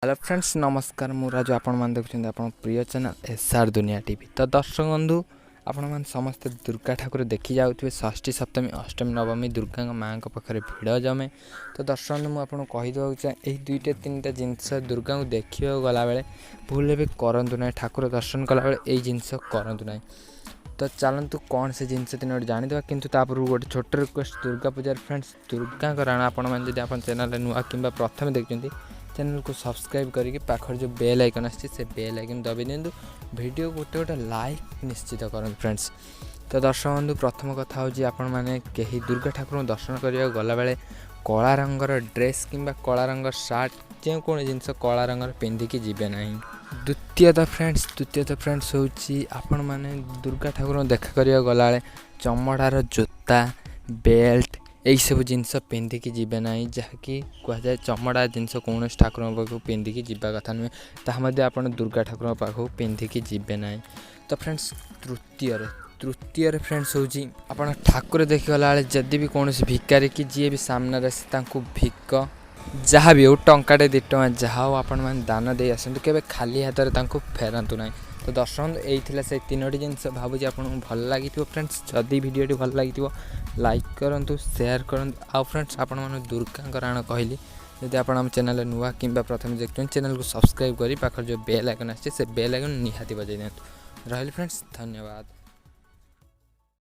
Hello friends नमस्कार मु राजू आपण मान देखुछन आपण प्रिय चैनल एसआर दुनिया टीवी। तो दर्शक बंधु आपण मान समस्त दुर्गा ठाकुर देखि जाउथबे षष्ठी सप्तमी अष्टमी नवमी दुर्गा माँ के पाखरे भिड़ जमे। तो दर्शक बंधु मु आपण कहि दउ छ एही दुईटा तीनटा जिंस दुर्गा को देखियो गला बेले भूल भी करंतु ना, ठाकुर दर्शन कला बेले एही जिंस करंतु ना। तो चलतु कौन से जिनस तीन जानीदे कि गोटे छोट रिक्वेस्ट दुर्गा पूजा फ्रेंड्स दुर्गा राणा आपण मैंने आप चैनल नुआ कि प्रथम देखते चैनल को सब्सक्राइब करके पाखर जो बेल आइकन आसी से बेल आइकन दबी दिंतु, वीडियो गोटे गोटे लाइक निश्चित करूँ फ्रेंड्स। तो दर्शक बंधु प्रथम कथा हूँ आपण मैंने कहीं दुर्गा ठाकुर दर्शन करने गला बेले कला रंगर ड्रेस किंबा कला रंगर सार्ट जो कौन जिनस कला रंगर पिंधिकी जीवे ना। द्वितीयतः फ्रेंड्स हूँ आपण मैंने दुर्गा ठाकुर देखा करने गला चमड़ार जोता बेल्ट यही सब जिनस पिंधिकी जीवे ना, जहाँकि कहुए चमड़ा जिनस कौन ठाकुर पाखु पिंधिकी जीवा कथा नुहे ताहा आप दुर्गा ठाकुर पाखु पिंधिकी जीवे ना। तो फ्रेंड्स तृतीय फ्रेंड्स हूँ आप ठाकुर देखीगला जदि भी कौन भिकारी कि जी भी सामने भिक जहाँ भी हो टंकाटे 2 टଙ୍କା जहाँ हो आपण मैंने दान दे आसतु केबे खाली हाथ में फेरतु ना। तो दर्शक यही से 3टी जिनस भावुँ आपको भल लगी फ्रेंड्स। जदि वीडियो भल लगी लाइक करूँ शेयर करूँ आउ फ्रेंड्स आपण मैंने दुर्गा राण कहली जदि आप चैनल नुआ कि प्रथम देखते चैनल को सब्सक्राइब करी पाखर जो बेल आइकन आसे बेल आइकन निहाती बजाई दिखाँ। रही फ्रेंड्स धन्यवाद।